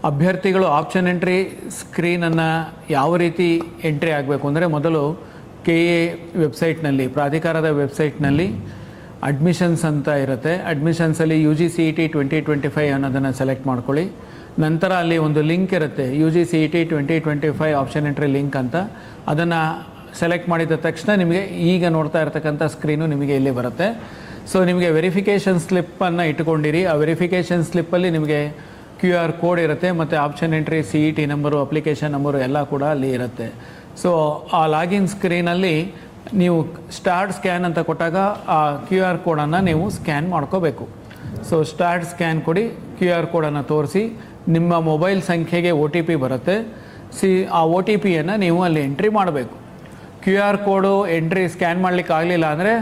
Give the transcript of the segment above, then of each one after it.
ಅಭ್ಯರ್ಥಿಗಳು option entry ಸ್ಕ್ರೀನನ್ನು ಯಾವ ರೀತಿ ಎಂಟ್ರಿ ಆಗಬೇಕು ಅಂದರೆ, ಮೊದಲು KA ವೆಬ್ಸೈಟ್ನಲ್ಲಿ, ಪ್ರಾಧಿಕಾರದ ವೆಬ್ಸೈಟ್ನಲ್ಲಿ ಅಡ್ಮಿಷನ್ಸ್ ಅಂತ ಇರುತ್ತೆ. ಅಡ್ಮಿಷನ್ಸಲ್ಲಿ UGCET 2025 ಅನ್ನೋದನ್ನು ಸೆಲೆಕ್ಟ್ ಮಾಡ್ಕೊಳ್ಳಿ. ನಂತರ ಅಲ್ಲಿ ಒಂದು ಲಿಂಕ್ ಇರುತ್ತೆ, UGCET 2025 ಆಪ್ಷನ್ ಎಂಟ್ರಿ ಲಿಂಕ್ ಅಂತ. ಅದನ್ನು ಸೆಲೆಕ್ಟ್ ಮಾಡಿದ ತಕ್ಷಣ ನಿಮಗೆ ಈಗ ನೋಡ್ತಾ ಇರತಕ್ಕಂಥ ಸ್ಕ್ರೀನು ನಿಮಗೆ ಇಲ್ಲಿ ಬರುತ್ತೆ. ಸೊ ನಿಮಗೆ ವೆರಿಫಿಕೇಷನ್ ಸ್ಲಿಪ್ಪನ್ನು ಇಟ್ಕೊಂಡಿರಿ. ಆ ವೆರಿಫಿಕೇಷನ್ ಸ್ಲಿಪ್ಪಲ್ಲಿ ನಿಮಗೆ QR ಕೋಡ್ ಇರುತ್ತೆ ಮತ್ತು option entry CET number, application number ಎಲ್ಲ ಕೂಡ ಅಲ್ಲಿ ಇರುತ್ತೆ. ಸೊ ಆ ಲಾಗಿನ್ ಸ್ಕ್ರೀನಲ್ಲಿ ನೀವು ಸ್ಟಾರ್ಟ್ ಸ್ಕ್ಯಾನ್ ಅಂತ ಕೊಟ್ಟಾಗ ಆ QR ಕೋಡನ್ನು ನೀವು ಸ್ಕ್ಯಾನ್ ಮಾಡ್ಕೋಬೇಕು. ಸೊ ಸ್ಟಾರ್ಟ್ ಸ್ಕ್ಯಾನ್ ಕೊಡಿ, QR ಕೋಡನ್ನು ತೋರಿಸಿ, ನಿಮ್ಮ ಮೊಬೈಲ್ ಸಂಖ್ಯೆಗೆ OTP ಬರುತ್ತೆ. ಆ OTPಯನ್ನು ನೀವು ಅಲ್ಲಿ ಎಂಟ್ರಿ ಮಾಡಬೇಕು. QR ಕೋಡು ಎಂಟ್ರಿ ಸ್ಕ್ಯಾನ್ ಮಾಡಲಿಕ್ಕೆ ಆಗಲಿಲ್ಲ ಅಂದರೆ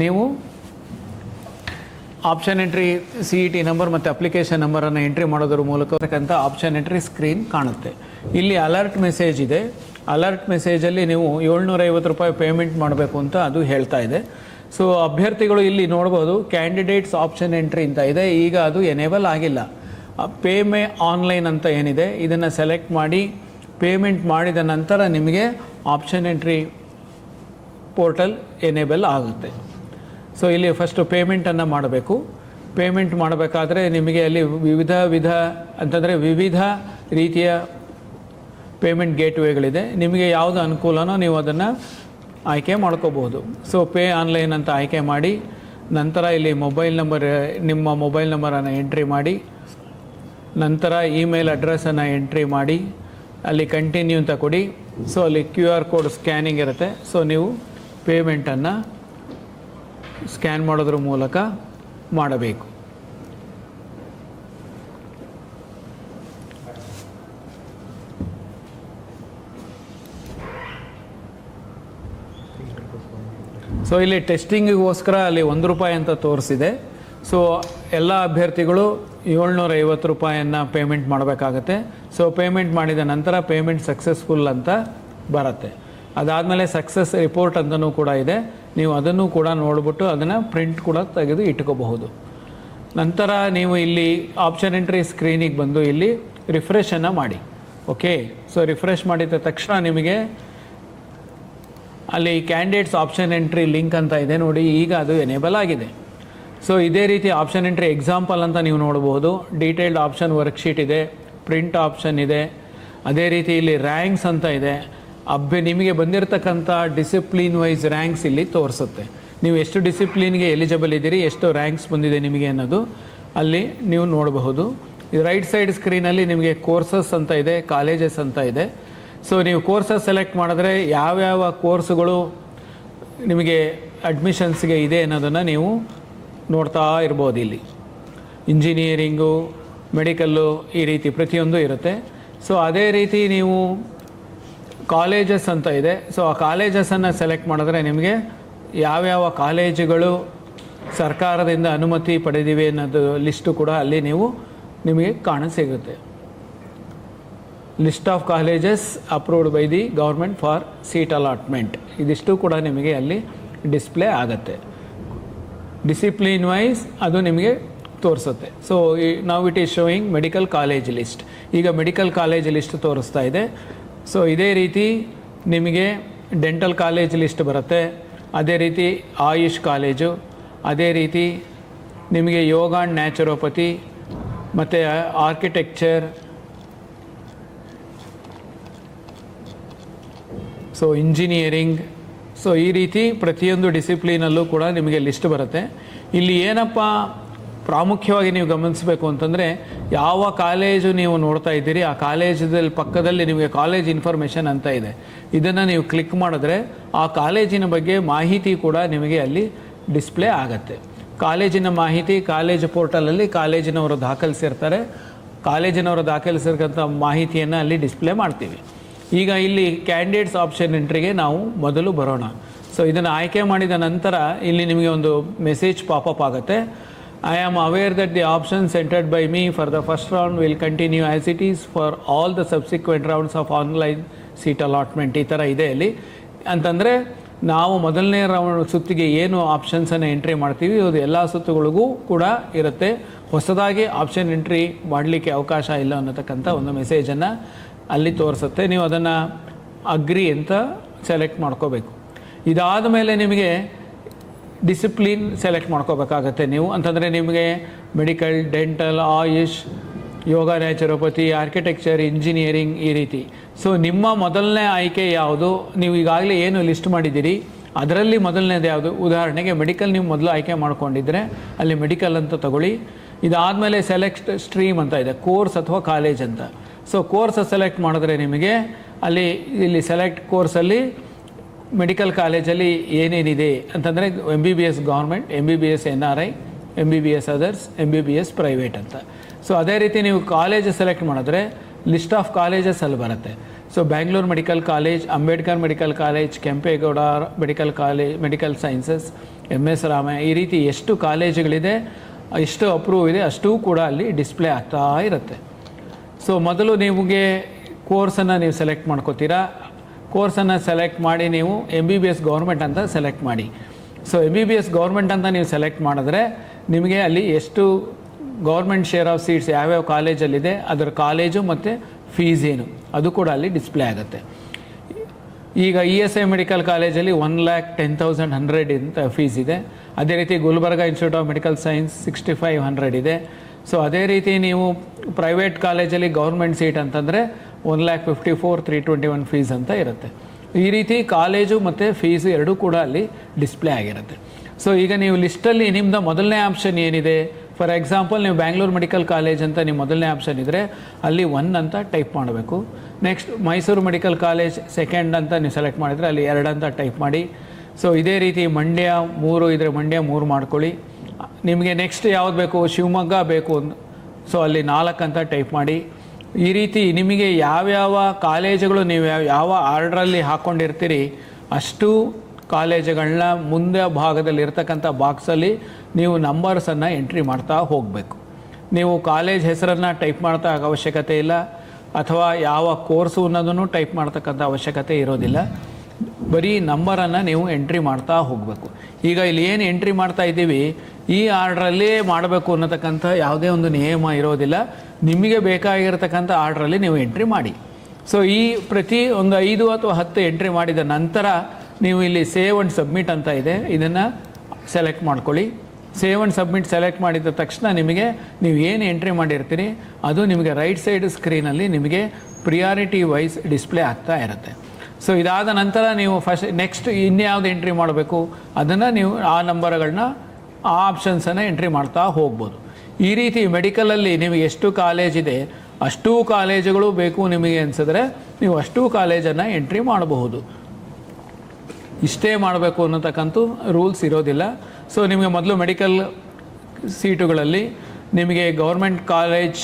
ನೀವು ಆಪ್ಷನ್ ಎಂಟ್ರಿ CET ನಂಬರ್ ಮತ್ತು ಅಪ್ಲಿಕೇಶನ್ ನಂಬರನ್ನು ಎಂಟ್ರಿ ಮಾಡೋದ್ರ ಮೂಲಕ ಆಪ್ಷನ್ ಎಂಟ್ರಿ ಸ್ಕ್ರೀನ್ ಕಾಣುತ್ತೆ. ಇಲ್ಲಿ ಅಲರ್ಟ್ ಮೆಸೇಜ್ ಇದೆ. ಅಲರ್ಟ್ ಮೆಸೇಜಲ್ಲಿ ನೀವು 750 ರೂಪಾಯಿ ಪೇಮೆಂಟ್ ಮಾಡಬೇಕು ಅಂತ ಅದು ಹೇಳ್ತಾ ಇದೆ. ಸೊ ಅಭ್ಯರ್ಥಿಗಳು ಇಲ್ಲಿ ನೋಡ್ಬೋದು, ಕ್ಯಾಂಡಿಡೇಟ್ಸ್ ಆಪ್ಷನ್ ಎಂಟ್ರಿ ಅಂತ ಇದೆ. ಈಗ ಅದು ಎನೇಬಲ್ ಆಗಿಲ್ಲ. ಪೇಮೆ ಆನ್ಲೈನ್ ಅಂತ ಏನಿದೆ ಇದನ್ನು ಸೆಲೆಕ್ಟ್ ಮಾಡಿ ಪೇಮೆಂಟ್ ಮಾಡಿದ ನಂತರ ನಿಮಗೆ ಆಪ್ಷನ್ ಎಂಟ್ರಿ ಪೋರ್ಟಲ್ ಎನೇಬಲ್ ಆಗುತ್ತೆ. ಸೊ ಇಲ್ಲಿ ಫಸ್ಟು ಪೇಮೆಂಟನ್ನು ಮಾಡಬೇಕು. ಪೇಮೆಂಟ್ ಮಾಡಬೇಕಾದ್ರೆ ನಿಮಗೆ ಅಲ್ಲಿ ವಿವಿಧ ರೀತಿಯ ಪೇಮೆಂಟ್ ಗೇಟ್ವೇಗಳಿದೆ. ನಿಮಗೆ ಯಾವುದು ಅನುಕೂಲನೋ ನೀವು ಅದನ್ನು ಆಯ್ಕೆ ಮಾಡ್ಕೋಬೋದು. ಸೊ ಪೇ ಆನ್ಲೈನ್ ಅಂತ ಆಯ್ಕೆ ಮಾಡಿ, ನಂತರ ಇಲ್ಲಿ ನಿಮ್ಮ ಮೊಬೈಲ್ ನಂಬರನ್ನು ಎಂಟ್ರಿ ಮಾಡಿ, ನಂತರ ಇಮೇಲ್ ಅಡ್ರೆಸ್ಸನ್ನು ಎಂಟ್ರಿ ಮಾಡಿ, ಅಲ್ಲಿ ಕಂಟಿನ್ಯೂ ಅಂತ ಕೊಡಿ. ಸೊ ಅಲ್ಲಿ QR ಕೋಡ್ ಸ್ಕ್ಯಾನಿಂಗ್ ಇರುತ್ತೆ. ಸೊ ನೀವು ಪೇಮೆಂಟನ್ನು ಸ್ಕ್ಯಾನ್ ಮಾಡೋದ್ರ ಮೂಲಕ ಮಾಡಬೇಕು. ಸೊ ಇಲ್ಲಿ ಟೆಸ್ಟಿಂಗಿಗೋಸ್ಕರ ಅಲ್ಲಿ ₹1 ಅಂತ ತೋರಿಸಿದೆ. ಸೊ ಎಲ್ಲ ಅಭ್ಯರ್ಥಿಗಳು 750 ರೂಪಾಯಿಯನ್ನು ಪೇಮೆಂಟ್ ಮಾಡಬೇಕಾಗತ್ತೆ. ಸೊ ಪೇಮೆಂಟ್ ಮಾಡಿದ ನಂತರ ಪೇಮೆಂಟ್ ಸಕ್ಸಸ್ಫುಲ್ ಅಂತ ಬರುತ್ತೆ. ಅದಾದಮೇಲೆ ಸಕ್ಸಸ್ ರಿಪೋರ್ಟ್ ಅಂತಲೂ ಕೂಡ ಇದೆ. ನೀವು ಅದನ್ನು ಕೂಡ ನೋಡಿಬಿಟ್ಟು ಅದನ್ನು ಪ್ರಿಂಟ್ ಕೂಡ ತೆಗೆದು ಇಟ್ಕೋಬಹುದು. ನಂತರ ನೀವು ಇಲ್ಲಿ ಆಪ್ಷನ್ ಎಂಟ್ರಿ ಸ್ಕ್ರೀನಿಗೆ ಬಂದು ಇಲ್ಲಿ ರಿಫ್ರೆಶನ್ನು ಮಾಡಿ. ಓಕೆ, ಸೊ ರಿಫ್ರೆಶ್ ಮಾಡಿದ ತಕ್ಷಣ ನಿಮಗೆ ಅಲ್ಲಿ ಕ್ಯಾಂಡಿಡೇಟ್ಸ್ ಆಪ್ಷನ್ ಎಂಟ್ರಿ ಲಿಂಕ್ ಅಂತ ಇದೆ ನೋಡಿ, ಈಗ ಅದು ಎನೇಬಲ್ ಆಗಿದೆ. ಸೊ ಇದೇ ರೀತಿ ಆಪ್ಷನ್ ಎಂಟ್ರಿ ಎಕ್ಸಾಂಪಲ್ ಅಂತ ನೀವು ನೋಡ್ಬೋದು. ಡೀಟೇಲ್ಡ್ ಆಪ್ಷನ್ ವರ್ಕ್ಶೀಟ್ ಇದೆ, ಪ್ರಿಂಟ್ ಆಪ್ಷನ್ ಇದೆ, ಅದೇ ರೀತಿ ಇಲ್ಲಿ ರ್ಯಾಂಕ್ಸ್ ಅಂತ ಇದೆ. ನಿಮಗೆ ಬಂದಿರತಕ್ಕಂಥ ಡಿಸಿಪ್ಲಿನ್ ವೈಸ್ ರ್ಯಾಂಕ್ಸ್ ಇಲ್ಲಿ ತೋರಿಸುತ್ತೆ. ನೀವು ಎಷ್ಟು ಡಿಸಿಪ್ಲಿನ್ಗೆ ಎಲಿಜಿಬಲ್ ಇದ್ದೀರಿ, ಎಷ್ಟು ರ್ಯಾಂಕ್ಸ್ ಬಂದಿದೆ ನಿಮಗೆ ಅನ್ನೋದು ಅಲ್ಲಿ ನೀವು ನೋಡಬಹುದು. ರೈಟ್ ಸೈಡ್ ಸ್ಕ್ರೀನಲ್ಲಿ ನಿಮಗೆ ಕೋರ್ಸಸ್ ಅಂತ ಇದೆ, ಕಾಲೇಜಸ್ ಅಂತ ಇದೆ. ಸೊ ನೀವು ಕೋರ್ಸಸ್ ಸೆಲೆಕ್ಟ್ ಮಾಡಿದ್ರೆ ಯಾವ್ಯಾವ ಕೋರ್ಸುಗಳು ನಿಮಗೆ ಅಡ್ಮಿಷನ್ಸ್ಗೆ ಇದೆ ಅನ್ನೋದನ್ನು ನೀವು ನೋಡ್ತಾ ಇರ್ಬೋದು. ಇಲ್ಲಿ ಇಂಜಿನಿಯರಿಂಗು, ಮೆಡಿಕಲ್ಲು, ಈ ರೀತಿ ಪ್ರತಿಯೊಂದು ಇರುತ್ತೆ. ಸೊ ಅದೇ ರೀತಿ ನೀವು ಕಾಲೇಜಸ್ ಅಂತ ಇದೆ. ಸೊ ಆ ಕಾಲೇಜಸನ್ನು ಸೆಲೆಕ್ಟ್ ಮಾಡಿದ್ರೆ ನಿಮಗೆ ಯಾವ್ಯಾವ ಕಾಲೇಜುಗಳು ಸರ್ಕಾರದಿಂದ ಅನುಮತಿ ಪಡೆದಿವೆ ಅನ್ನೋದು ಲಿಸ್ಟು ಕೂಡ ಅಲ್ಲಿ ನಿಮಗೆ ಕಾಣಸಿಗುತ್ತೆ. List of colleges approved by the government for seat allotment, ಇದಿಷ್ಟು ಕೂಡ ನಿಮಗೆ ಅಲ್ಲಿ ಡಿಸ್ಪ್ಲೇ ಆಗುತ್ತೆ. ಡಿಸಿಪ್ಲಿನ್ ವೈಸ್ ಅದು ನಿಮಗೆ ತೋರಿಸುತ್ತೆ. ಸೊ ನಾವು it is showing medical college list. ಈಗ ಮೆಡಿಕಲ್ ಕಾಲೇಜ್ ಲಿಸ್ಟ್ ತೋರಿಸ್ತಾ ಇದೆ. ಸೊ ಇದೇ ರೀತಿ ನಿಮಗೆ ಡೆಂಟಲ್ ಕಾಲೇಜ್ ಲಿಸ್ಟ್ ಬರುತ್ತೆ, ಅದೇ ರೀತಿ ಆಯುಷ್ ಕಾಲೇಜು, ಅದೇ ರೀತಿ ನಿಮಗೆ ಯೋಗ ಆ್ಯಂಡ್ ನ್ಯಾಚುರೋಪತಿ ಮತ್ತು ಆರ್ಕಿಟೆಕ್ಚರ್, ಸೊ ಇಂಜಿನಿಯರಿಂಗ್. ಸೊ ಈ ರೀತಿ ಪ್ರತಿಯೊಂದು ಡಿಸಿಪ್ಲಿನಲ್ಲೂ ಕೂಡ ನಿಮಗೆ ಲಿಸ್ಟ್ ಬರುತ್ತೆ. ಇಲ್ಲಿ ಏನಪ್ಪ ಪ್ರಾಮುಖ್ಯವಾಗಿ ನೀವು ಗಮನಿಸಬೇಕು ಅಂತಂದರೆ, ಯಾವ ಕಾಲೇಜು ನೀವು ನೋಡ್ತಾ ಇದ್ದೀರಿ ಆ ಕಾಲೇಜಲ್ಲಿ ಪಕ್ಕದಲ್ಲಿ ನಿಮಗೆ ಕಾಲೇಜ್ ಇನ್ಫಾರ್ಮೇಷನ್ ಅಂತ ಇದೆ. ಇದನ್ನು ನೀವು ಕ್ಲಿಕ್ ಮಾಡಿದ್ರೆ ಆ ಕಾಲೇಜಿನ ಬಗ್ಗೆ ಮಾಹಿತಿ ಕೂಡ ನಿಮಗೆ ಅಲ್ಲಿ ಡಿಸ್ಪ್ಲೇ ಆಗುತ್ತೆ. ಕಾಲೇಜಿನ ಮಾಹಿತಿ ಕಾಲೇಜು ಪೋರ್ಟಲಲ್ಲಿ ಕಾಲೇಜಿನವರು ದಾಖಲಿಸಿರ್ತಾರೆ. ಕಾಲೇಜಿನವರು ದಾಖಲಿಸಿರ್ತಕ್ಕಂಥ ಮಾಹಿತಿಯನ್ನು ಅಲ್ಲಿ ಡಿಸ್ಪ್ಲೇ ಮಾಡ್ತೀವಿ. ಈಗ ಇಲ್ಲಿ ಕ್ಯಾಂಡಿಡೇಟ್ಸ್ ಆಪ್ಷನ್ ಎಂಟ್ರಿಗೆ ನಾವು ಮೊದಲು ಬರೋಣ. ಸೊ ಇದನ್ನು ಆಯ್ಕೆ ಮಾಡಿದ ನಂತರ ಇಲ್ಲಿ ನಿಮಗೆ ಒಂದು ಮೆಸೇಜ್ ಪಾಪಪ್ ಆಗುತ್ತೆ. I am aware that the options entered by me for the first round will continue as it is for all the subsequent rounds of online seat allotment. ಈ ಥರ ಇದೆ ಅಲ್ಲಿ ಅಂತಂದರೆ ನಾವು ಮೊದಲನೇ ಸುತ್ತಿಗೆ ಏನು ಆಪ್ಷನ್ಸನ್ನು ಎಂಟ್ರಿ ಮಾಡ್ತೀವಿ ಅದು ಎಲ್ಲ ಸುತ್ತುಗಳಿಗೂ ಕೂಡ ಇರುತ್ತೆ. ಹೊಸದಾಗಿ ಆಪ್ಷನ್ ಎಂಟ್ರಿ ಮಾಡಲಿಕ್ಕೆ ಅವಕಾಶ ಇಲ್ಲ ಅನ್ನತಕ್ಕಂಥ ಒಂದು ಮೆಸೇಜನ್ನು ಅಲ್ಲಿ ತೋರಿಸುತ್ತೆ. ನೀವು ಅದನ್ನು ಅಗ್ರಿ ಅಂತ ಸೆಲೆಕ್ಟ್ ಮಾಡ್ಕೋಬೇಕು. ಇದಾದ ಮೇಲೆ ನಿಮಗೆ ಡಿಸಿಪ್ಲಿನ್ ಸೆಲೆಕ್ಟ್ ಮಾಡ್ಕೋಬೇಕಾಗತ್ತೆ ನೀವು. ಅಂತಂದರೆ ನಿಮಗೆ ಮೆಡಿಕಲ್, ಡೆಂಟಲ್, ಆಯುಷ್, ಯೋಗ, ನ್ಯಾಚುರೋಪತಿ, ಆರ್ಕಿಟೆಕ್ಚರ್, ಇಂಜಿನಿಯರಿಂಗ್ ಈ ರೀತಿ. ಸೊ ನಿಮ್ಮ ಮೊದಲನೇ ಆಯ್ಕೆ ಯಾವುದು? ನೀವು ಈಗಾಗಲೇ ಏನು ಲಿಸ್ಟ್ ಮಾಡಿದ್ದೀರಿ ಅದರಲ್ಲಿ ಮೊದಲನೇದು ಯಾವುದು? ಉದಾಹರಣೆಗೆ ಮೆಡಿಕಲ್ ನೀವು ಮೊದಲು ಆಯ್ಕೆ ಮಾಡ್ಕೊಂಡಿದ್ದರೆ ಅಲ್ಲಿ ಮೆಡಿಕಲ್ ಅಂತ ತಗೊಳ್ಳಿ. ಇದಾದಮೇಲೆ ಸೆಲೆಕ್ಟ್ ಸ್ಟ್ರೀಮ್ ಅಂತ ಇದೆ, ಕೋರ್ಸ್ ಅಥವಾ ಕಾಲೇಜ್ ಅಂತ. ಸೊ ಕೋರ್ಸ್ ಸೆಲೆಕ್ಟ್ ಮಾಡಿದ್ರೆ ನಿಮಗೆ ಇಲ್ಲಿ ಸೆಲೆಕ್ಟ್ ಕೋರ್ಸಲ್ಲಿ ಮೆಡಿಕಲ್ ಕಾಲೇಜಲ್ಲಿ ಏನೇನಿದೆ ಅಂತಂದರೆ MBBS government, MBBS NRI, MBBS others, MBBS private ಅಂತ. ಸೊ ಅದೇ ರೀತಿ ನೀವು ಕಾಲೇಜ್ ಸೆಲೆಕ್ಟ್ ಮಾಡಿದ್ರೆ ಲಿಸ್ಟ್ ಆಫ್ ಕಾಲೇಜಸ್ ಅಲ್ಲಿ ಬರುತ್ತೆ. So Bangalore medical college, Ambedkar medical college, Kempegowda medical college, medical sciences, MS Ramaiah, ಈ ರೀತಿ ಎಷ್ಟು ಕಾಲೇಜುಗಳಿದೆ, ಎಷ್ಟು ಅಪ್ರೂವ್ ಇದೆ ಅಷ್ಟೂ ಕೂಡ ಅಲ್ಲಿ ಡಿಸ್ಪ್ಲೇ ಆಗ್ತಾ ಇರುತ್ತೆ. ಸೊ ಮೊದಲು ನಿಮಗೆ ಕೋರ್ಸನ್ನು ನೀವು ಸೆಲೆಕ್ಟ್ ಮಾಡ್ಕೋತೀರಾ. ಕೋರ್ಸನ್ನು ಸೆಲೆಕ್ಟ್ ಮಾಡಿ ನೀವು MBBS ಗೌರ್ಮೆಂಟ್ ಅಂತ ಸೆಲೆಕ್ಟ್ ಮಾಡಿ. ಸೊ MBBS ಗೌರ್ಮೆಂಟ್ ಅಂತ ನೀವು ಸೆಲೆಕ್ಟ್ ಮಾಡಿದ್ರೆ ನಿಮಗೆ ಅಲ್ಲಿ ಎಷ್ಟು ಗೌರ್ಮೆಂಟ್ ಶೇರ್ ಆಫ್ ಸೀಟ್ಸ್ ಯಾವ್ಯಾವ ಕಾಲೇಜಲ್ಲಿದೆ, ಅದರ ಕಾಲೇಜು ಮತ್ತು ಫೀಸ್ ಏನು ಅದು ಕೂಡ ಅಲ್ಲಿ ಡಿಸ್ಪ್ಲೇ ಆಗುತ್ತೆ. ಈಗ ESI ಮೆಡಿಕಲ್ ಕಾಲೇಜಲ್ಲಿ 1,10,100 ಅಂತ ಫೀಸ್ ಇದೆ. ಅದೇ ರೀತಿ Gulbarga institute of medical science 6,500 ಇದೆ. ಸೊ ಅದೇ ರೀತಿ ನೀವು ಪ್ರೈವೇಟ್ ಕಾಲೇಜಲ್ಲಿ ಗೌರ್ಮೆಂಟ್ ಸೀಟ್ ಅಂತಂದರೆ 1,54,321 ಫೀಸ್ ಅಂತ ಇರುತ್ತೆ. ಈ ರೀತಿ ಕಾಲೇಜು ಮತ್ತು ಫೀಸು ಎರಡೂ ಕೂಡ ಅಲ್ಲಿ ಡಿಸ್ಪ್ಲೇ ಆಗಿರುತ್ತೆ. ಸೊ ಈಗ ನೀವು ಲಿಸ್ಟಲ್ಲಿ ನಿಮ್ಮದು ಮೊದಲನೇ ಆಪ್ಷನ್ ಏನಿದೆ, ಫಾರ್ ಎಕ್ಸಾಂಪಲ್ ನೀವು ಬ್ಯಾಂಗ್ಳೂರು ಮೆಡಿಕಲ್ ಕಾಲೇಜ್ ಅಂತ ನಿಮ್ಮ ಮೊದಲನೇ ಆಪ್ಷನ್ ಇದ್ದರೆ ಅಲ್ಲಿ 1 ಅಂತ ಟೈಪ್ ಮಾಡಬೇಕು. Next Mysuru medical college second ಅಂತ ನೀವು ಸೆಲೆಕ್ಟ್ ಮಾಡಿದರೆ ಅಲ್ಲಿ 2 ಅಂತ ಟೈಪ್ ಮಾಡಿ. ಸೊ ಇದೇ ರೀತಿ ಮಂಡ್ಯ 3 ಇದ್ದರೆ ಮಂಡ್ಯ 3 ಮಾಡ್ಕೊಳ್ಳಿ. ನಿಮಗೆ ನೆಕ್ಸ್ಟ್ ಯಾವ್ದು ಬೇಕು, ಶಿವಮೊಗ್ಗ ಬೇಕು, ಸೊ ಅಲ್ಲಿ 4 ಅಂತ ಟೈಪ್ ಮಾಡಿ. ಈ ರೀತಿ ನಿಮಗೆ ಯಾವ್ಯಾವ ಕಾಲೇಜುಗಳು ನೀವು ಯಾವ ಆರ್ಡ್ರಲ್ಲಿ ಹಾಕ್ಕೊಂಡಿರ್ತೀರಿ ಅಷ್ಟು ಕಾಲೇಜುಗಳನ್ನ ಮುಂದೆ ಭಾಗದಲ್ಲಿ ಇರ್ತಕ್ಕಂಥ ಬಾಕ್ಸಲ್ಲಿ ನೀವು ನಂಬರ್ಸನ್ನು ಎಂಟ್ರಿ ಮಾಡ್ತಾ ಹೋಗಬೇಕು. ನೀವು ಕಾಲೇಜ್ ಹೆಸರನ್ನು ಟೈಪ್ ಮಾಡ್ತಾ ಅವಶ್ಯಕತೆ ಇಲ್ಲ, ಅಥವಾ ಯಾವ ಕೋರ್ಸು ಅನ್ನೋದನ್ನು ಟೈಪ್ ಮಾಡ್ತಕ್ಕಂಥ ಅವಶ್ಯಕತೆ ಇರೋದಿಲ್ಲ. ಬರೀ ನಂಬರನ್ನು ನೀವು ಎಂಟ್ರಿ ಮಾಡ್ತಾ ಹೋಗಬೇಕು. ಈಗ ಇಲ್ಲಿ ಏನು ಎಂಟ್ರಿ ಮಾಡ್ತಾ ಇದ್ದೀವಿ ಈ ಆರ್ಡ್ರಲ್ಲೇ ಮಾಡಬೇಕು ಅನ್ನತಕ್ಕಂಥ ಯಾವುದೇ ಒಂದು ನಿಯಮ ಇರೋದಿಲ್ಲ. ನಿಮಗೆ ಬೇಕಾಗಿರ್ತಕ್ಕಂಥ ಆರ್ಡ್ರಲ್ಲಿ ನೀವು ಎಂಟ್ರಿ ಮಾಡಿ. ಸೊ ಈ ಪ್ರತಿ ಒಂದು 5 ಅಥವಾ 10 ಎಂಟ್ರಿ ಮಾಡಿದ ನಂತರ ನೀವು ಇಲ್ಲಿ ಸೇವ್ ಆ್ಯಂಡ್ ಸಬ್ಮಿಟ್ ಅಂತ ಇದೆ, ಇದನ್ನು ಸೆಲೆಕ್ಟ್ ಮಾಡ್ಕೊಳ್ಳಿ. ಸೇವ್ ಆ್ಯಂಡ್ ಸಬ್ಮಿಟ್ ಸೆಲೆಕ್ಟ್ ಮಾಡಿದ ತಕ್ಷಣ ನಿಮಗೆ ನೀವು ಏನು ಎಂಟ್ರಿ ಮಾಡಿರ್ತೀರಿ ಅದು ನಿಮಗೆ ರೈಟ್ ಸೈಡ್ ಸ್ಕ್ರೀನಲ್ಲಿ ನಿಮಗೆ ಪ್ರಿಯಾರಿಟಿ ವೈಸ್ ಡಿಸ್ಪ್ಲೇ ಆಗ್ತಾ ಇರುತ್ತೆ. ಸೊ ಇದಾದ ನಂತರ ನೀವು ನೆಕ್ಸ್ಟ್ ಇನ್ಯಾವುದು ಎಂಟ್ರಿ ಮಾಡಬೇಕು ಅದನ್ನು ನೀವು ಆ ನಂಬರ್ಗಳನ್ನ ಆ ಆಪ್ಷನ್ಸನ್ನು ಎಂಟ್ರಿ ಮಾಡ್ತಾ ಹೋಗ್ಬೋದು. ಈ ರೀತಿ ಮೆಡಿಕಲಲ್ಲಿ ನಿಮಗೆ ಎಷ್ಟು ಕಾಲೇಜ್ ಇದೆ ಅಷ್ಟೂ ಕಾಲೇಜುಗಳು ಬೇಕು ನಿಮಗೆ ಅನಿಸಿದ್ರೆ ನೀವು ಅಷ್ಟೂ ಕಾಲೇಜನ್ನು ಎಂಟ್ರಿ ಮಾಡಬಹುದು. ಇಷ್ಟೇ ಮಾಡಬೇಕು ಅನ್ನತಕ್ಕಂಥ ರೂಲ್ಸ್ ಇರೋದಿಲ್ಲ. ಸೊ ನಿಮಗೆ ಮೊದಲು ಮೆಡಿಕಲ್ ಸೀಟುಗಳಲ್ಲಿ ನಿಮಗೆ ಗೌರ್ಮೆಂಟ್ ಕಾಲೇಜ್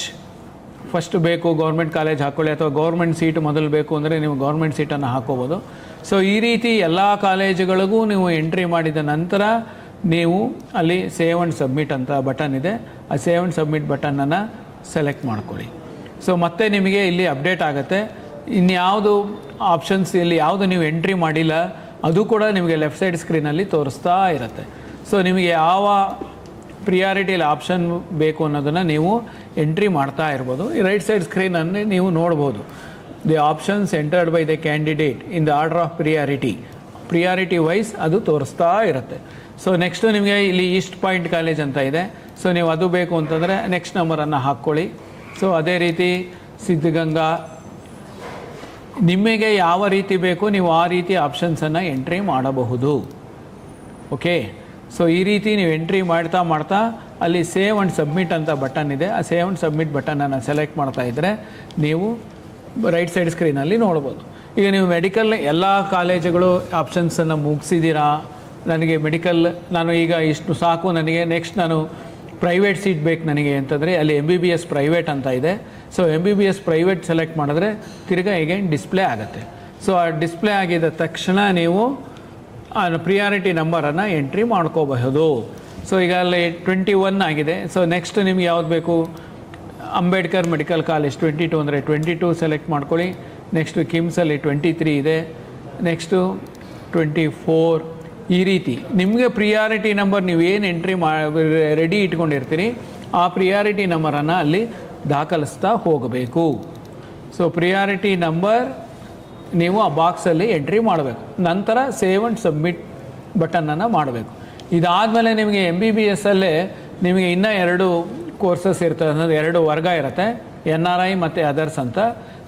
ಫಸ್ಟ್ ಬೇಕು, ಗೌರ್ಮೆಂಟ್ ಕಾಲೇಜ್ ಹಾಕ್ಕೊಳ್ಳಿ, ಅಥವಾ ಗೌರ್ಮೆಂಟ್ ಸೀಟು ಮೊದಲು ಬೇಕು ಅಂದರೆ ನೀವು ಗೌರ್ಮೆಂಟ್ ಸೀಟನ್ನು ಹಾಕ್ಕೋಬೋದು. ಸೊ ಈ ರೀತಿ ಎಲ್ಲ ಕಾಲೇಜುಗಳಿಗೂ ನೀವು ಎಂಟ್ರಿ ಮಾಡಿದ ನಂತರ ನೀವು ಅಲ್ಲಿ ಸೇವ್ ಆ್ಯಂಡ್ ಸಬ್ಮಿಟ್ ಅಂತ ಬಟನ್ ಇದೆ, ಆ ಸೇವ್ ಆ್ಯಂಡ್ ಸಬ್ಮಿಟ್ ಬಟನನ್ನು ಸೆಲೆಕ್ಟ್ ಮಾಡ್ಕೊಳ್ಳಿ. ಸೊ ಮತ್ತೆ ನಿಮಗೆ ಇಲ್ಲಿ ಅಪ್ಡೇಟ್ ಆಗುತ್ತೆ. ಇನ್ಯಾವುದು ಆಪ್ಷನ್ಸ್ ಇಲ್ಲಿ ಯಾವುದು ನೀವು ಎಂಟ್ರಿ ಮಾಡಿಲ್ಲ ಅದು ಕೂಡ ನಿಮಗೆ ಲೆಫ್ಟ್ ಸೈಡ್ ಸ್ಕ್ರೀನಲ್ಲಿ ತೋರಿಸ್ತಾ ಇರುತ್ತೆ. ಸೊ ನಿಮಗೆ ಯಾವ ಪ್ರಿಯಾರಿಟಿಯಲ್ಲಿ ಆಪ್ಷನ್ ಬೇಕು ಅನ್ನೋದನ್ನು ನೀವು ಎಂಟ್ರಿ ಮಾಡ್ತಾ ಇರ್ಬೋದು. ಈ ರೈಟ್ ಸೈಡ್ ಸ್ಕ್ರೀನನ್ನು ನೀವು ನೋಡ್ಬೋದು. The options entered by the candidate in the order of priority wise ಅದು ತೋರಿಸ್ತಾ ಇರುತ್ತೆ. ಸೊ ನೆಕ್ಸ್ಟು ನಿಮಗೆ ಇಲ್ಲಿ ಈಸ್ಟ್ ಪಾಯಿಂಟ್ ಕಾಲೇಜ್ ಅಂತ ಇದೆ. ಸೊ ನೀವು ಅದು ಬೇಕು ಅಂತಂದರೆ ನೆಕ್ಸ್ಟ್ ನಂಬರನ್ನು ಹಾಕ್ಕೊಳ್ಳಿ. ಸೊ ಅದೇ ರೀತಿ ಸಿದ್ಧಗಂಗಾ, ನಿಮಗೆ ಯಾವ ರೀತಿ ಬೇಕು ನೀವು ಆ ರೀತಿ ಆಪ್ಷನ್ಸನ್ನು ಎಂಟ್ರಿ ಮಾಡಬಹುದು. ಓಕೆ, ಸೊ ಈ ರೀತಿ ನೀವು ಎಂಟ್ರಿ ಮಾಡ್ತಾ ಅಲ್ಲಿ ಸೇವ್ ಆ್ಯಂಡ್ ಸಬ್ಮಿಟ್ ಅಂತ ಬಟನ್ ಇದೆ, ಆ ಸೇವ್ ಆ್ಯಂಡ್ ಸಬ್ಮಿಟ್ ಬಟನನ್ನು ಸೆಲೆಕ್ಟ್ ಮಾಡ್ತಾ ಇದ್ದರೆ ನೀವು ರೈಟ್ ಸೈಡ್ ಸ್ಕ್ರೀನಲ್ಲಿ ನೋಡ್ಬೋದು. ಈಗ ನೀವು ಮೆಡಿಕಲ್ ಎಲ್ಲ ಕಾಲೇಜುಗಳು ಆಪ್ಷನ್ಸನ್ನು ಮುಗಿಸಿದ್ದೀರಾ, ನನಗೆ ಮೆಡಿಕಲ್ ನಾನು ಈಗ ಇಷ್ಟು ಸಾಕು, ನನಗೆ ನೆಕ್ಸ್ಟ್ ನಾನು ಪ್ರೈವೇಟ್ ಸೀಟ್ ಬೇಕು ನನಗೆ ಅಂತಂದರೆ ಅಲ್ಲಿ MBBS ಪ್ರೈವೇಟ್ ಅಂತ ಇದೆ. ಸೊ MBBS ಪ್ರೈವೇಟ್ ಸೆಲೆಕ್ಟ್ ಮಾಡಿದ್ರೆ ತಿರ್ಗಾ ಈಗೇನು ಡಿಸ್ಪ್ಲೇ ಆಗುತ್ತೆ. ಸೊ ಆ ಡಿಸ್ಪ್ಲೇ ಆಗಿದ ತಕ್ಷಣ ನೀವು ಆ ಪ್ರಿಯಾರಿಟಿ ನಂಬರನ್ನು ಎಂಟ್ರಿ ಮಾಡ್ಕೋಬಹುದು. ಸೊ ಈಗ ಅಲ್ಲಿ 21 ಆಗಿದೆ. ಸೊ ನೆಕ್ಸ್ಟ್ ನಿಮ್ಗೆ ಯಾವ್ದು ಬೇಕು, ಅಂಬೇಡ್ಕರ್ ಮೆಡಿಕಲ್ ಕಾಲೇಜ್ 22 ಅಂದರೆ 22 ಸೆಲೆಕ್ಟ್ ಮಾಡ್ಕೊಳ್ಳಿ. ನೆಕ್ಸ್ಟು ಕಿಮ್ಸಲ್ಲಿ 23 ಇದೆ. ನೆಕ್ಸ್ಟು 24 ಈ ರೀತಿ ನಿಮಗೆ ಪ್ರಿಯಾರಿಟಿ ನಂಬರ್ ನೀವೇನು ಎಂಟ್ರಿ ರೆಡಿ ಇಟ್ಕೊಂಡಿರ್ತೀರಿ ಆ ಪ್ರಿಯಾರಿಟಿ ನಂಬರನ್ನು ಅಲ್ಲಿ ದಾಖಲಿಸ್ತಾ ಹೋಗಬೇಕು. ಸೊ ಪ್ರಿಯಾರಿಟಿ ನಂಬರ್ ನೀವು ಆ ಬಾಕ್ಸಲ್ಲಿ ಎಂಟ್ರಿ ಮಾಡಬೇಕು. ನಂತರ ಸೇವ್ ಆ್ಯಂಡ್ ಸಬ್ಮಿಟ್ ಬಟನನ್ನು ಮಾಡಬೇಕು. ಇದಾದಮೇಲೆ ನಿಮಗೆ MBBS ಅಲ್ಲೇ ನಿಮಗೆ ಇನ್ನೂ 2 ಕೋರ್ಸಸ್ ಇರ್ತದೆ, ಅನ್ನೋದು 2 ವರ್ಗ ಇರುತ್ತೆ, NRI ಮತ್ತು ಅದರ್ಸ್ ಅಂತ.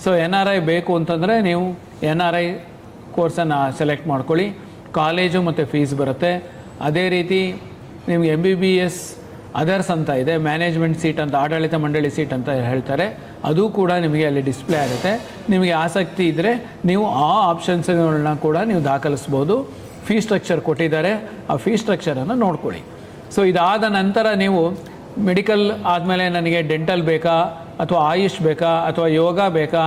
ಸೊ NRI ಬೇಕು ಅಂತಂದರೆ ನೀವು NRI ಕೋರ್ಸನ್ನು ಸೆಲೆಕ್ಟ್ ಮಾಡ್ಕೊಳ್ಳಿ, ಕಾಲೇಜು ಮತ್ತು ಫೀಸ್ ಬರುತ್ತೆ. ಅದೇ ರೀತಿ ನಿಮಗೆ MBBS ಅದರ್ಸ್ ಅಂತ ಇದೆ, ಮ್ಯಾನೇಜ್ಮೆಂಟ್ ಸೀಟ್ ಅಂತ, ಆಡಳಿತ ಮಂಡಳಿ ಸೀಟ್ ಅಂತ ಹೇಳ್ತಾರೆ, ಅದು ಕೂಡ ನಿಮಗೆ ಅಲ್ಲಿ ಡಿಸ್ಪ್ಲೇ ಆಗುತ್ತೆ. ನಿಮಗೆ ಆಸಕ್ತಿ ಇದ್ದರೆ ನೀವು ಆ ಆಪ್ಷನ್ಸ್ಗಳನ್ನ ಕೂಡ ನೀವು ದಾಖಲಿಸ್ಬೋದು. ಫೀ ಸ್ಟ್ರಕ್ಚರ್ ಕೊಟ್ಟಿದ್ದಾರೆ, ಆ ಫೀ ಸ್ಟ್ರಕ್ಚರನ್ನು ನೋಡ್ಕೊಳ್ಳಿ. ಸೊ ಇದಾದ ನಂತರ ನೀವು ಮೆಡಿಕಲ್ ಆದಮೇಲೆ ನನಗೆ ಡೆಂಟಲ್ ಬೇಕಾ ಅಥವಾ ಆಯುಷ್ ಬೇಕಾ ಅಥವಾ ಯೋಗ ಬೇಕಾ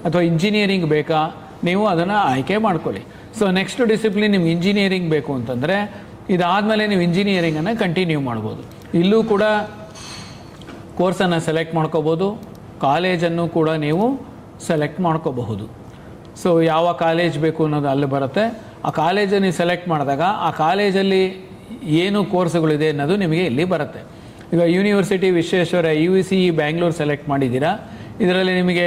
ಅಥವಾ ಇಂಜಿನಿಯರಿಂಗ್ ಬೇಕಾ, ನೀವು ಅದನ್ನು ಆಯ್ಕೆ ಮಾಡ್ಕೊಳ್ಳಿ. ಸೊ ನೆಕ್ಸ್ಟ್ ಡಿಸಿಪ್ಲಿನ್ ನಿಮ್ಗೆ ಇಂಜಿನಿಯರಿಂಗ್ ಬೇಕು ಅಂತಂದರೆ ಇದಾದಮೇಲೆ ನೀವು ಇಂಜಿನಿಯರಿಂಗನ್ನು ಕಂಟಿನ್ಯೂ ಮಾಡ್ಬೋದು. ಇಲ್ಲೂ ಕೂಡ ಕೋರ್ಸನ್ನು ಸೆಲೆಕ್ಟ್ ಮಾಡ್ಕೋಬೋದು, ಕಾಲೇಜನ್ನು ಕೂಡ ನೀವು ಸೆಲೆಕ್ಟ್ ಮಾಡ್ಕೋಬಹುದು. ಸೊ ಯಾವ ಕಾಲೇಜ್ ಬೇಕು ಅನ್ನೋದು ಅಲ್ಲಿ ಬರುತ್ತೆ. ಆ ಕಾಲೇಜನ್ನು ನೀವು ಸೆಲೆಕ್ಟ್ ಮಾಡಿದಾಗ ಆ ಕಾಲೇಜಲ್ಲಿ ಏನು ಕೋರ್ಸ್ಗಳಿದೆ ಅನ್ನೋದು ನಿಮಗೆ ಇಲ್ಲಿ ಬರುತ್ತೆ. ಈಗ university Visvesvaraya UVCE Bangalore select ಮಾಡಿದ್ದೀರಾ, ಇದರಲ್ಲಿ ನಿಮಗೆ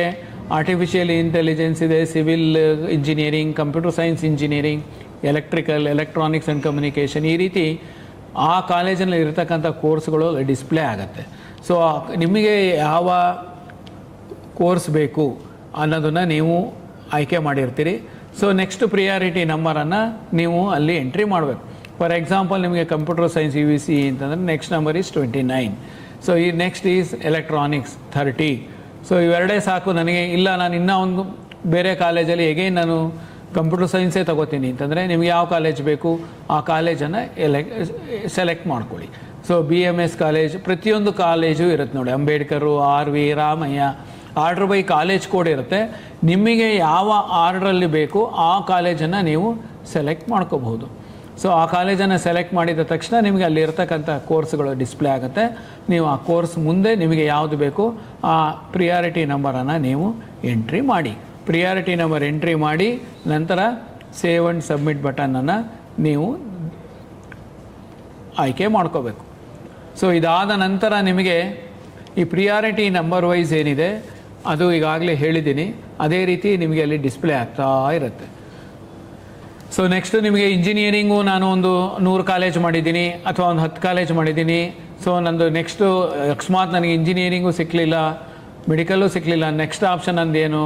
ಆರ್ಟಿಫಿಷಿಯಲ್ ಇಂಟೆಲಿಜೆನ್ಸ್ ಇದೆ, civil engineering, computer science engineering, electrical, electronics and communication, ಈ ರೀತಿ ಆ ಕಾಲೇಜಲ್ಲಿ ಇರತಕ್ಕಂಥ ಕೋರ್ಸ್ಗಳು ಡಿಸ್ಪ್ಲೇ ಆಗುತ್ತೆ. ಸೊ ನಿಮಗೆ ಯಾವ ಕೋರ್ಸ್ ಬೇಕು ಅನ್ನೋದನ್ನು ನೀವು ಆಯ್ಕೆ ಮಾಡಿರ್ತೀರಿ. ಸೊ ನೆಕ್ಸ್ಟ್ ಪ್ರಿಯಾರಿಟಿ ನಂಬರನ್ನು ನೀವು ಅಲ್ಲಿ ಎಂಟ್ರಿ ಮಾಡಬೇಕು. ಫಾರ್ ಎಕ್ಸಾಂಪಲ್ ನಿಮಗೆ ಕಂಪ್ಯೂಟರ್ ಸೈನ್ಸ್ UVCE ಅಂತಂದರೆ ನೆಕ್ಸ್ಟ್ ನಂಬರ್ ಈಸ್ 29. ಸೊ ಈ ನೆಕ್ಸ್ಟ್ ಈಸ್ ಎಲೆಕ್ಟ್ರಾನಿಕ್ಸ್ 30. ಸೊ ಇವೆರಡೇ ಸಾಕು ನನಗೆ, ಇಲ್ಲ ನಾನು ಇನ್ನೂ ಒಂದು ಬೇರೆ ಕಾಲೇಜಲ್ಲಿ ಎಗೈನ್ ನಾನು ಕಂಪ್ಯೂಟರ್ ಸೈನ್ಸೇ ತೊಗೋತೀನಿ ಅಂತಂದರೆ ನಿಮ್ಗೆ ಯಾವ ಕಾಲೇಜ್ ಬೇಕು ಆ ಕಾಲೇಜನ್ನು ಸೆಲೆಕ್ಟ್ ಮಾಡ್ಕೊಳ್ಳಿ. ಸೊ BMS ಕಾಲೇಜ್, ಪ್ರತಿಯೊಂದು ಕಾಲೇಜು ಇರುತ್ತೆ ನೋಡಿ, Ambedkar, RV, Ramaiah, order by college code ಇರುತ್ತೆ. ನಿಮಗೆ ಯಾವ ಆರ್ಡ್ರಲ್ಲಿ ಬೇಕು ಆ ಕಾಲೇಜನ್ನು ನೀವು ಸೆಲೆಕ್ಟ್ ಮಾಡ್ಕೋಬಹುದು. ಸೊ ಆ ಕಾಲೇಜನ್ನು ಸೆಲೆಕ್ಟ್ ಮಾಡಿದ ತಕ್ಷಣ ನಿಮಗೆ ಅಲ್ಲಿ ಇರ್ತಕ್ಕಂಥ ಕೋರ್ಸ್ಗಳು ಡಿಸ್ಪ್ಲೇ ಆಗುತ್ತೆ. ನೀವು ಆ ಕೋರ್ಸ್ ಮುಂದೆ ನಿಮಗೆ ಯಾವುದು ಬೇಕು ಆ ಪ್ರಿಯಾರಿಟಿ ನಂಬರನ್ನು ನೀವು ಎಂಟ್ರಿ ಮಾಡಿ. ಪ್ರಿಯಾರಿಟಿ ನಂಬರ್ ಎಂಟ್ರಿ ಮಾಡಿ ನಂತರ ಸೇವ್ ಆ್ಯಂಡ್ ಸಬ್ಮಿಟ್ ಬಟನನ್ನು ನೀವು ಆಯ್ಕೆ ಮಾಡ್ಕೋಬೇಕು. ಸೊ ಇದಾದ ನಂತರ ನಿಮಗೆ ಈ ಪ್ರಿಯಾರಿಟಿ ನಂಬರ್ ವೈಸ್ ಏನಿದೆ ಅದು ಈಗಾಗಲೇ ಹೇಳಿದ್ದೀನಿ, ಅದೇ ರೀತಿ ನಿಮಗೆ ಅಲ್ಲಿ ಡಿಸ್ಪ್ಲೇ ಆಗ್ತಾ ಇರುತ್ತೆ. ಸೊ ನೆಕ್ಸ್ಟ್ ನಿಮಗೆ ಇಂಜಿನಿಯರಿಂಗು ನಾನು ಒಂದು 100 ಕಾಲೇಜ್ ಮಾಡಿದ್ದೀನಿ ಅಥವಾ ಒಂದು 10 ಕಾಲೇಜ್ ಮಾಡಿದ್ದೀನಿ. ಸೊ ನಂದು ನೆಕ್ಸ್ಟು ಅಕಸ್ಮಾತ್ ನನಗೆ ಇಂಜಿನಿಯರಿಂಗು ಸಿಕ್ಕಲಿಲ್ಲ, ಮೆಡಿಕಲ್ಲು ಸಿಕ್ಕಲಿಲ್ಲ, ನೆಕ್ಸ್ಟ್ ಆಪ್ಷನ್ ಅಂದೇನು,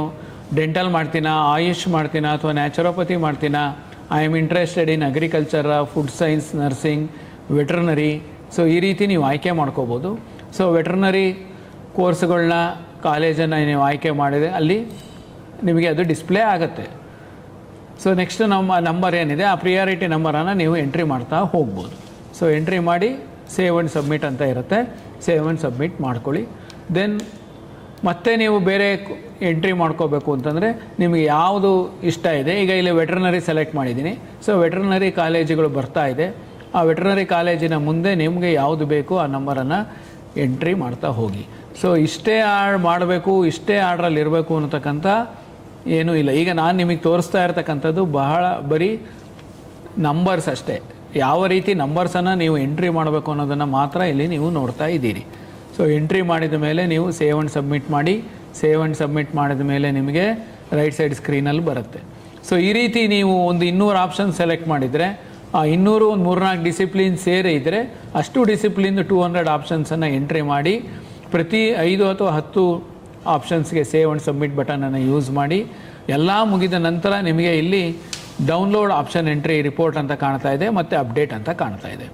ಡೆಂಟಲ್ ಮಾಡ್ತೀನಾ, ಆಯುಷ್ ಮಾಡ್ತೀನಾ ಅಥವಾ ನ್ಯಾಚುರೋಪತಿ ಮಾಡ್ತೀನಾ, I am interested in agriculture, food science, nursing, veterinary. So ಈ ರೀತಿ ನೀವು ಆಯ್ಕೆ ಮಾಡ್ಕೋಬೋದು. ಸೊ ವೆಟ್ರನರಿ ಕೋರ್ಸ್ಗಳನ್ನ ಕಾಲೇಜನ್ನು ನೀವು ಆಯ್ಕೆ ಮಾಡಿದರೆ ಅಲ್ಲಿ ನಿಮಗೆ ಅದು ಡಿಸ್ಪ್ಲೇ ಆಗುತ್ತೆ. ಸೊ ನೆಕ್ಸ್ಟ್ ನಮ್ಮ ನಂಬರ್ ಏನಿದೆ ಆ ಪ್ರಿಯಾರಿಟಿ ನಂಬರನ್ನು ನೀವು ಎಂಟ್ರಿ ಮಾಡ್ತಾ ಹೋಗ್ಬೋದು. ಸೊ ಎಂಟ್ರಿ ಮಾಡಿ ಸೇವ್ ಆ್ಯಂಡ್ ಸಬ್ಮಿಟ್ ಅಂತ ಇರುತ್ತೆ, ಸೇವ್ ಆ್ಯಂಡ್ ಸಬ್ಮಿಟ್ ಮಾಡ್ಕೊಳ್ಳಿ. ದೆನ್ ಮತ್ತೆ ನೀವು ಬೇರೆ ಎಂಟ್ರಿ ಮಾಡ್ಕೋಬೇಕು ಅಂತಂದರೆ ನಿಮಗೆ ಯಾವುದು ಇಷ್ಟ ಇದೆ. ಈಗ ಇಲ್ಲಿ ವೆಟ್ರನರಿ ಸೆಲೆಕ್ಟ್ ಮಾಡಿದ್ದೀನಿ. ಸೊ ವೆಟ್ರನರಿ ಕಾಲೇಜುಗಳು ಬರ್ತಾ ಇದೆ. ಆ ವೆಟ್ರನರಿ ಕಾಲೇಜಿನ ಮುಂದೆ ನಿಮಗೆ ಯಾವುದು ಬೇಕು ಆ ನಂಬರನ್ನು ಎಂಟ್ರಿ ಮಾಡ್ತಾ ಹೋಗಿ. ಸೊ ಇಷ್ಟೇ ಮಾಡಬೇಕು, ಇಷ್ಟೇ ಆರ್ಡ್ರಲ್ಲಿ ಇರಬೇಕು ಅನ್ನತಕ್ಕಂಥ ಏನೂ ಇಲ್ಲ. ಈಗ ನಾನು ನಿಮಗೆ ತೋರಿಸ್ತಾ ಇರ್ತಕ್ಕಂಥದ್ದು ಬರೀ ನಂಬರ್ಸ್ ಅಷ್ಟೇ. ಯಾವ ರೀತಿ ನಂಬರ್ಸನ್ನು ನೀವು ಎಂಟ್ರಿ ಮಾಡಬೇಕು ಅನ್ನೋದನ್ನು ಮಾತ್ರ ಇಲ್ಲಿ ನೀವು ನೋಡ್ತಾ ಇದ್ದೀರಿ. ಸೊ ಎಂಟ್ರಿ ಮಾಡಿದ ಮೇಲೆ ನೀವು ಸೇವ್ ಆ್ಯಂಡ್ ಸಬ್ಮಿಟ್ ಮಾಡಿ. ಸೇವ್ ಆ್ಯಂಡ್ ಸಬ್ಮಿಟ್ ಮಾಡಿದ ಮೇಲೆ ನಿಮಗೆ ರೈಟ್ ಸೈಡ್ ಸ್ಕ್ರೀನಲ್ಲಿ ಬರುತ್ತೆ. ಸೊ ಈ ರೀತಿ ನೀವು ಒಂದು 200 ಆಪ್ಷನ್ ಸೆಲೆಕ್ಟ್ ಮಾಡಿದರೆ ಆ 200 ಒಂದು 3-4 ಡಿಸಿಪ್ಲಿನ್ ಸೇರಿ ಇದ್ದರೆ ಅಷ್ಟು ಡಿಸಿಪ್ಲಿನ್ದು 200 ಆಪ್ಷನ್ಸನ್ನು ಎಂಟ್ರಿ ಮಾಡಿ ಪ್ರತಿ 5 ಅಥವಾ 10 ಆಪ್ಷನ್ಸ್ಗೆ ಸೇವ್ ಆ್ಯಂಡ್ ಸಬ್ಮಿಟ್ ಬಟನನ್ನು ಯೂಸ್ ಮಾಡಿ. ಎಲ್ಲ ಮುಗಿದ ನಂತರ ನಿಮಗೆ ಇಲ್ಲಿ ಡೌನ್ಲೋಡ್ ಆಪ್ಷನ್ ಎಂಟ್ರಿ ರಿಪೋರ್ಟ್ ಅಂತ ಕಾಣ್ತಾ ಇದೆ ಮತ್ತು ಅಪ್ಡೇಟ್ ಅಂತ ಕಾಣ್ತಾ ಇದೆ.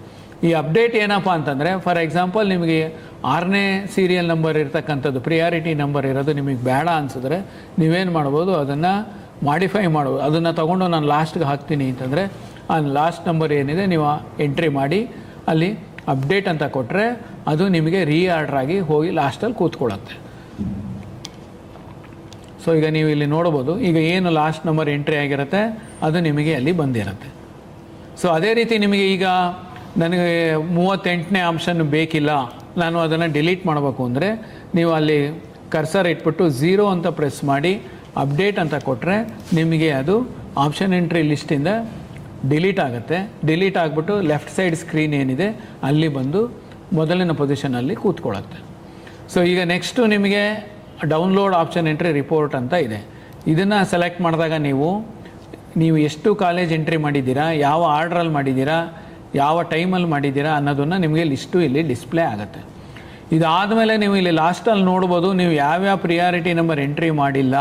ಈ ಅಪ್ಡೇಟ್ ಏನಪ್ಪ ಅಂತಂದರೆ ಫಾರ್ ಎಕ್ಸಾಂಪಲ್ ನಿಮಗೆ 6ನೇ ಸೀರಿಯಲ್ ನಂಬರ್ ಇರ್ತಕ್ಕಂಥದ್ದು ಪ್ರಿಯಾರಿಟಿ ನಂಬರ್ ಇರೋದು ನಿಮಗೆ ಬೇಡ ಅನಿಸಿದ್ರೆ ನೀವೇನು ಮಾಡ್ಬೋದು, ಅದನ್ನು ಮಾಡಿಫೈ ಮಾಡ್ಬೋದು. ಅದನ್ನು ತೊಗೊಂಡು ನಾನು ಲಾಸ್ಟ್ಗೆ ಹಾಕ್ತೀನಿ ಅಂತಂದರೆ ಆ ಲಾಸ್ಟ್ ನಂಬರ್ ಏನಿದೆ ನೀವು ಎಂಟ್ರಿ ಮಾಡಿ ಅಲ್ಲಿ ಅಪ್ಡೇಟ್ ಅಂತ ಕೊಟ್ಟರೆ ಅದು ನಿಮಗೆ ರೀಆರ್ಡ್ರ್ ಆಗಿ ಹೋಗಿ ಲಾಸ್ಟಲ್ಲಿ ಕೂತ್ಕೊಳ್ಳುತ್ತೆ. ಸೊ ಈಗ ನೀವು ಇಲ್ಲಿ ನೋಡ್ಬೋದು, ಈಗ ಏನು ಲಾಸ್ಟ್ ನಂಬರ್ ಎಂಟ್ರಿ ಆಗಿರುತ್ತೆ ಅದು ನಿಮಗೆ ಅಲ್ಲಿ ಬಂದಿರುತ್ತೆ. ಸೊ ಅದೇ ರೀತಿ ನಿಮಗೆ ಈಗ ನನಗೆ 38ನೇ ಆಪ್ಷನ್ ಬೇಕಿಲ್ಲ, ನಾನು ಅದನ್ನು ಡಿಲೀಟ್ ಮಾಡಬೇಕು ಅಂದರೆ ನೀವು ಅಲ್ಲಿ ಕರ್ಸರ್ ಇಟ್ಬಿಟ್ಟು 0 ಅಂತ ಪ್ರೆಸ್ ಮಾಡಿ ಅಪ್ಡೇಟ್ ಅಂತ ಕೊಟ್ಟರೆ ನಿಮಗೆ ಅದು ಆಪ್ಷನ್ ಎಂಟ್ರಿ ಲಿಸ್ಟಿಂದ ಡಿಲೀಟ್ ಆಗುತ್ತೆ. ಡಿಲೀಟ್ ಆಗಿಬಿಟ್ಟು ಲೆಫ್ಟ್ ಸೈಡ್ ಸ್ಕ್ರೀನ್ ಏನಿದೆ ಅಲ್ಲಿ ಬಂದು ಮೊದಲಿನ ಪೊಸಿಷನಲ್ಲಿ ಕೂತ್ಕೊಳ್ಳುತ್ತೆ. ಸೊ ಈಗ ನೆಕ್ಸ್ಟು ನಿಮಗೆ ಡೌನ್ಲೋಡ್ ಆಪ್ಷನ್ ಎಂಟ್ರಿ ರಿಪೋರ್ಟ್ ಅಂತ ಇದೆ. ಇದನ್ನು ಸೆಲೆಕ್ಟ್ ಮಾಡಿದಾಗ ನೀವು ಎಷ್ಟು ಕಾಲೇಜ್ ಎಂಟ್ರಿ ಮಾಡಿದ್ದೀರಾ, ಯಾವ ಆರ್ಡ್ರಲ್ಲಿ ಮಾಡಿದ್ದೀರಾ, ಯಾವ ಟೈಮಲ್ಲಿ ಮಾಡಿದ್ದೀರಾ ಅನ್ನೋದನ್ನು ನಿಮಗೆ ಲಿಸ್ಟು ಇಲ್ಲಿ ಡಿಸ್ಪ್ಲೇ ಆಗುತ್ತೆ. ಇದಾದಮೇಲೆ ನೀವು ಇಲ್ಲಿ ಲಾಸ್ಟಲ್ಲಿ ನೋಡ್ಬೋದು ನೀವು ಯಾವ್ಯಾವ ಪ್ರಿಯಾರಿಟಿ ನಂಬರ್ ಎಂಟ್ರಿ ಮಾಡಿಲ್ಲ.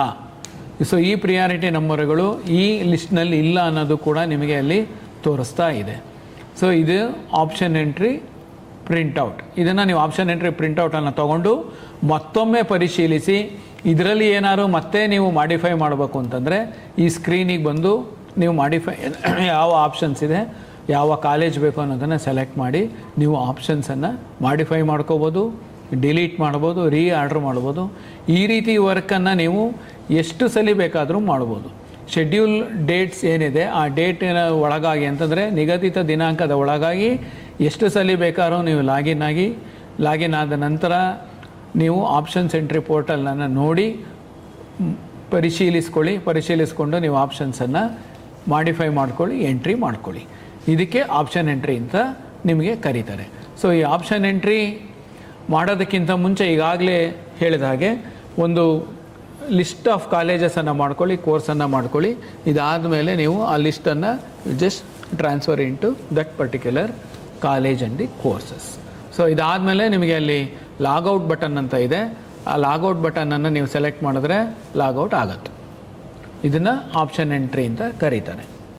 ಸೊ ಈ ಪ್ರಿಯಾರಿಟಿ ನಂಬರ್ಗಳು ಈ ಲಿಸ್ಟ್ನಲ್ಲಿ ಇಲ್ಲ ಅನ್ನೋದು ಕೂಡ ನಿಮಗೆ ಅಲ್ಲಿ ತೋರಿಸ್ತಾ ಇದೆ. ಸೊ ಇದು ಆಪ್ಷನ್ ಎಂಟ್ರಿ ಪ್ರಿಂಟೌಟ್. ಇದನ್ನು ನೀವು ಆಪ್ಷನ್ ಎಂಟ್ರಿ ಪ್ರಿಂಟೌಟನ್ನು ತೊಗೊಂಡು ಮತ್ತೊಮ್ಮೆ ಪರಿಶೀಲಿಸಿ ಇದರಲ್ಲಿ ಏನಾದ್ರು ಮತ್ತೆ ನೀವು ಮಾಡಿಫೈ ಮಾಡಬೇಕು ಅಂತಂದರೆ ಈ ಸ್ಕ್ರೀನಿಗೆ ಬಂದು ನೀವು ಮಾಡಿಫೈ ಯಾವ ಆಪ್ಷನ್ಸ್ ಇದೆ, ಯಾವ ಕಾಲೇಜ್ ಬೇಕು ಅನ್ನೋದನ್ನು ಸೆಲೆಕ್ಟ್ ಮಾಡಿ ನೀವು ಆಪ್ಷನ್ಸನ್ನು ಮಾಡಿಫೈ ಮಾಡ್ಕೋಬೋದು, ಡಿಲೀಟ್ ಮಾಡ್ಬೋದು, ಆರ್ಡರ್ ಮಾಡ್ಬೋದು. ಈ ರೀತಿ ವರ್ಕನ್ನು ನೀವು ಎಷ್ಟು ಸಲ ಬೇಕಾದರೂ ಮಾಡ್ಬೋದು. ಶೆಡ್ಯೂಲ್ ಡೇಟ್ಸ್ ಏನಿದೆ ಆ ಡೇಟಿನ ಒಳಗಾಗಿ ಅಂತಂದರೆ ನಿಗದಿತ ದಿನಾಂಕದ ಒಳಗಾಗಿ ಎಷ್ಟು ಸಲ ಬೇಕಾದ್ರೂ ನೀವು ಲಾಗಿನ್ ಆದ ನಂತರ ನೀವು ಆಪ್ಷನ್ಸ್ ಎಂಟ್ರಿ ಪೋರ್ಟಲನ್ನು ನೋಡಿ ಪರಿಶೀಲಿಸ್ಕೊಂಡು ನೀವು ಆಪ್ಷನ್ಸನ್ನು ಮಾಡಿಫೈ ಮಾಡ್ಕೊಳ್ಳಿ, ಎಂಟ್ರಿ ಮಾಡ್ಕೊಳ್ಳಿ. ಇದಕ್ಕೆ ಆಪ್ಷನ್ ಎಂಟ್ರಿ ಅಂತ ನಿಮಗೆ ಕರೀತಾರೆ. ಸೊ ಈ ಆಪ್ಷನ್ ಎಂಟ್ರಿ ಮಾಡೋದಕ್ಕಿಂತ ಮುಂಚೆ ಈಗಾಗಲೇ ಹೇಳಿದ ಹಾಗೆ ಒಂದು ಲಿಸ್ಟ್ ಆಫ್ ಕಾಲೇಜಸನ್ನು ಮಾಡ್ಕೊಳ್ಳಿ, ಕೋರ್ಸನ್ನು ಮಾಡ್ಕೊಳ್ಳಿ. ಇದಾದಮೇಲೆ ನೀವು ಆ ಲಿಸ್ಟನ್ನು just transfer into that particular college and the courses. So ಇದಾದಮೇಲೆ ನಿಮಗೆ ಅಲ್ಲಿ ಲಾಗೌಟ್ ಬಟನ್ ಅಂತ ಇದೆ. ಆ ಲಾಗೌಟ್ ಬಟನನ್ನು ನೀವು ಸೆಲೆಕ್ಟ್ ಮಾಡಿದ್ರೆ ಲಾಗೌಟ್ ಆಗುತ್ತೆ. ಇದನ್ನು ಆಪ್ಷನ್ ಎಂಟ್ರಿ ಅಂತ ಕರೀತಾರೆ.